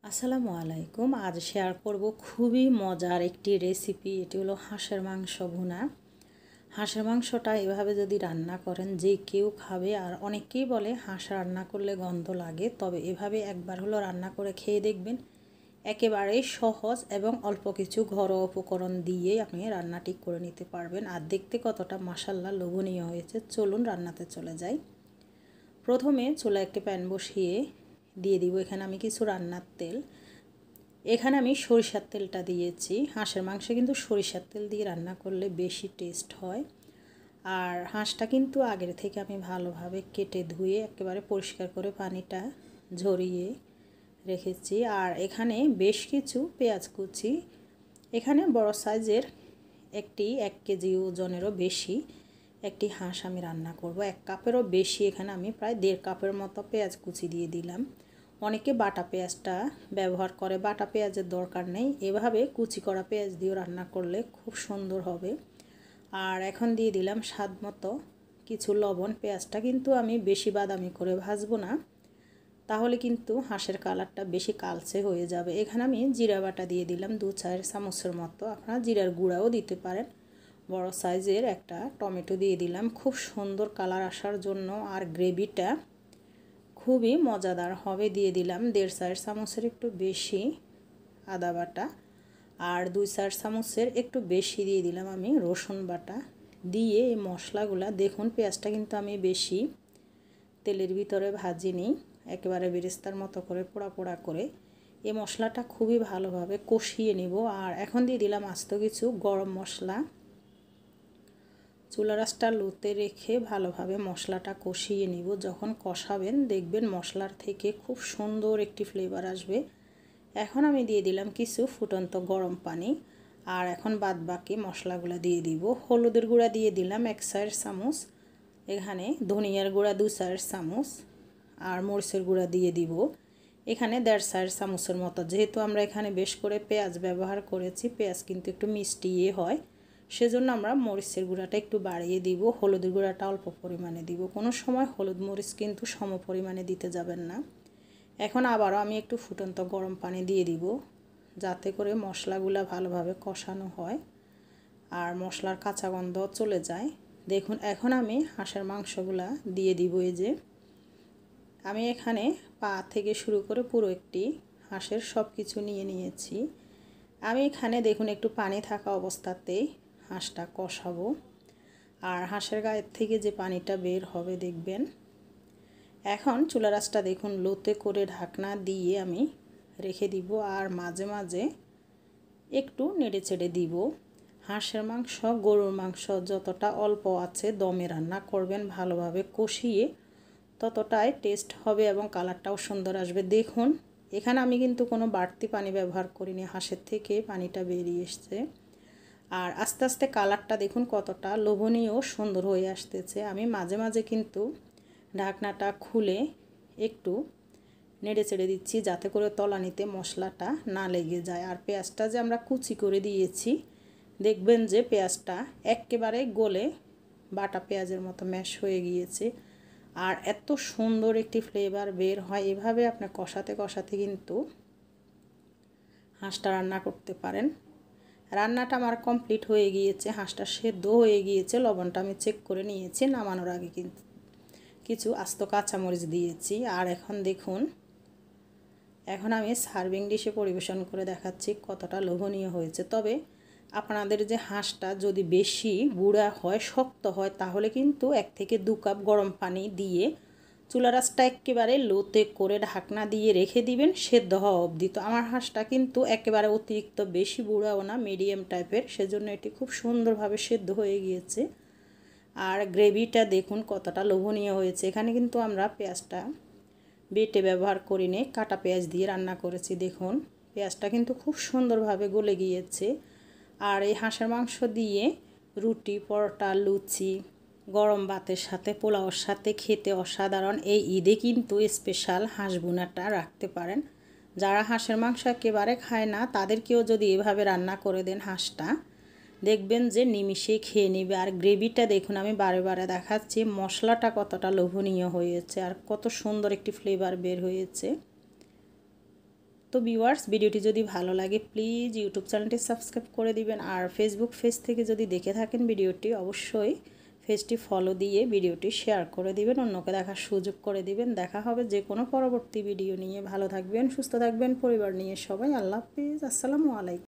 আসসালামু আলাইকুম। আজ শেয়ার করব খুবই মজার একটি রেসিপি। এটি হলো হাঁসের মাংস ভুনা। হাঁসের মাংসটা এভাবে যদি রান্না করেন যে কেউ খাবে। আর অনেকেই বলে হাঁস রান্না করলে গন্ধ লাগে, তবে এভাবে একবার হলো রান্না করে খেয়ে দেখবেন। একেবারেই সহজ এবং অল্প কিছু ঘরোয়া উপকরণ দিয়েই আপনি রান্নাটি করে নিতে পারবেন। আর দেখতে কতটা মাশাআল্লাহ লোভনীয় হয়েছে। চলুন রান্নাতে চলে যাই। প্রথমে চুলায় একটি প্যান বসিয়ে দিয়ে দিব এখানে আমি কিছু রান্নার তেল। এখানে আমি সরিষার তেলটা দিয়েছি। হাঁসের মাংসে কিন্তু সরিষার তেল দিয়ে রান্না করলে বেশি টেস্ট হয়। আর হাঁসটা কিন্তু আগের থেকে আমি ভালোভাবে কেটে ধুয়ে একেবারে পরিষ্কার করে পানিটা ঝরিয়ে রেখেছি। আর এখানে বেশ কিছু পেঁয়াজ কুচি, এখানে বড় সাইজের একটি 1 কেজি ওজনেরও বেশি একটি হাঁস আমি রান্না করব। 1 কাপেরও বেশি, এখানে আমি প্রায় 1.5 কাপের মতো পেঁয়াজ কুচি দিয়ে দিলাম। অনেকে বাটা পেঁয়াজটা ব্যবহার করে, বাটা পেঁয়াজের দরকার নেই, এভাবে কুচি করা পেঁয়াজ দিয়ে রান্না করলে খুব সুন্দর হবে। আর এখন দিয়ে দিলাম স্বাদ মতো কিছু লবণ। পেঁয়াজটা কিন্তু আমি বেশি বাদামি করে ভাজবো না, তাহলে কিন্তু হাঁসের কালারটা বেশি কালচে হয়ে যাবে। এখানে আমি জিরা বাটা দিয়ে দিলাম 2-4 চামচের মতো, আপনারা জিরার গুঁড়াও দিতে পারেন। বড় সাইজের একটা টমেটো দিয়ে দিলাম খুব সুন্দর কালার আসার জন্য, আর গ্রেভিটা খুবই মজাদার হবে। দিয়ে দিলাম 1.5 চামচের একটু বেশি আদা বাটা, আর 2-4 চামচের একটু বেশি দিয়ে দিলাম আমি রসুন বাটা। দিয়ে এই মশলাগুলা দেখুন, পেঁয়াজটা কিন্তু আমি বেশি তেলের ভিতরে ভাজিনি, একেবারে বেরেস্তার মতো করে পোড়া পোড়া করে এই মশলাটা খুবই ভালোভাবে কষিয়ে নিব। আর এখন দিয়ে দিলাম আস্ত কিছু গরম মশলা। চুলা রাসটা লোতে রেখে ভালোভাবে মশলাটা কষিয়ে নিব। যখন কষাবেন দেখবেন মশলার থেকে খুব সুন্দর একটি ফ্লেভার আসবে। এখন আমি দিয়ে দিলাম কিছু ফুটন্ত গরম পানি। আর এখন বাদ বাকি মশলাগুলো দিয়ে দিব। হলুদের গুঁড়া দিয়ে দিলাম 1-4 চামচ, এখানে ধনিয়ার গুঁড়া 2-4 চামচ, আর মরিচের গুঁড়া দিয়ে দিব এখানে 1.5 চামচের মতো। যেহেতু আমরা এখানে বেশ করে পেঁয়াজ ব্যবহার করেছি, পেঁয়াজ কিন্তু একটু মিষ্টি হয়, সেজন্য আমরা মরিচের গুঁড়াটা একটু বাড়িয়ে দিব। হলুদের গুঁড়াটা অল্প পরিমাণে দিব। কোনো সময় হলুদ মরিচ কিন্তু সম পরিমাণে দিতে যাবেন না। এখন আবারও আমি একটু ফুটন্ত গরম পানি দিয়ে দিব, যাতে করে মশলাগুলো ভালোভাবে কষানো হয় আর মশলার কাঁচা গন্ধ চলে যায়। দেখুন এখন আমি হাঁসের মাংসগুলা দিয়ে দিব। এই যে আমি এখানে পা থেকে শুরু করে পুরো একটি হাঁসের সব কিছু নিয়ে নিয়েছি। আমি এখানে দেখুন একটু পানি থাকা অবস্থাতেই হাঁসটা কষাবো। আর হাঁসের গায়ের থেকে যে পানিটা বের হবে দেখবেন। এখন চুলা রাসটা দেখুন লোতে করে ঢাকনা দিয়ে আমি রেখে দিব, আর মাঝে মাঝে একটু নেড়ে চেড়ে দিব। হাঁসের মাংস গরুর মাংস যতটা অল্প আছে দমে রান্না করবেন ভালোভাবে কষিয়ে, ততটাই টেস্ট হবে এবং কালারটাও সুন্দর আসবে। দেখুন এখানে আমি কিন্তু কোনো বাড়তি পানি ব্যবহার করিনি, হাঁসের থেকে পানিটা বেরিয়ে এসছে। আর আস্তে আস্তে কালারটা দেখুন কতটা লোভনীয় সুন্দর হয়ে আসতেছে। আমি মাঝে মাঝে কিন্তু ঢাকনাটা খুলে একটু নেড়ে চেড়ে দিচ্ছি, যাতে করে তলানিতে মশলাটা না লেগে যায়। আর পেঁয়াজটা যে আমরা কুচি করে দিয়েছি, দেখবেন যে পেঁয়াজটা একেবারে গলে বাটা পেঁয়াজের মতো ম্যাশ হয়ে গিয়েছে। আর এত সুন্দর একটি ফ্লেভার বের হয়। এভাবে আপনি কষাতে কষাতে কিন্তু হাঁসটা রান্না করতে পারেন। রান্নাটা আমার কমপ্লিট হয়ে গিয়েছে, হাঁসটা সেদ্ধ হয়ে গিয়েছে। লবণটা আমি চেক করে নিয়েছি। নামানোর আগে কিন্তু কিছু আস্ত কাঁচামরিচ দিয়েছি। আর এখন দেখুন, এখন আমি সার্ভিং ডিশে পরিবেশন করে দেখাচ্ছি কতটা লোভনীয় হয়েছে। তবে আপনাদের যে হাঁসটা যদি বেশি গুঁড়া হয়, শক্ত হয়, তাহলে কিন্তু 1 থেকে 2 কাপ গরম পানি দিয়ে চুলা রাসটা একেবারে লোতে করে ঢাকনা দিয়ে রেখে দিবেন সেদ্ধ হওয়া অবধি। তো আমার হাঁসটা কিন্তু একেবারে অতিরিক্ত বেশি বুড়াও না, মিডিয়াম টাইপের, সেজন্য এটি খুব সুন্দরভাবে সেদ্ধ হয়ে গিয়েছে। আর গ্রেভিটা দেখুন কতটা লোভনীয় হয়েছে। এখানে কিন্তু আমরা পেঁয়াজটা বেটে ব্যবহার করিনি, কাটা পেঁয়াজ দিয়ে রান্না করেছি। দেখুন পেঁয়াজটা কিন্তু খুব সুন্দরভাবে গলে গিয়েছে। আর এই হাঁসের মাংস দিয়ে রুটি, পরোটা, লুচি, গরম ভাতের সাথে, পোলাওর সাথে খেতে অসাধারণ। এই ঈদে কিন্তু স্পেশাল হাঁস ভুনাটা রাখতে পারেন। যারা হাঁসের মাংস একেবারে খায় না, তাদেরকেও যদি এভাবে রান্না করে দেন হাঁসটা, দেখবেন যে নিমিষেই খেয়ে নেবে। আর গ্রেভিটা দেখুন, আমি বারে বারে দেখাচ্ছি মশলাটা কতটা লোভনীয় হয়েছে আর কত সুন্দর একটি ফ্লেভার বের হয়েছে। তো ভিউয়ার্স, ভিডিওটি যদি ভালো লাগে প্লিজ ইউটিউব চ্যানেলটি সাবস্ক্রাইব করে দিবেন, আর ফেসবুক পেজ থেকে যদি দেখে থাকেন ভিডিওটি অবশ্যই পেজটি ফলো দিয়ে ভিডিওটি শেয়ার করে দিবেন, অন্যকে দেখার সুযোগ করে দিবেন। দেখা হবে যে কোনো পরবর্তী ভিডিও নিয়ে। ভালো থাকবেন, সুস্থ থাকবেন, পরিবার নিয়ে সবাই। আল্লাহ হাফিজ, আসসালামু আলাইকুম।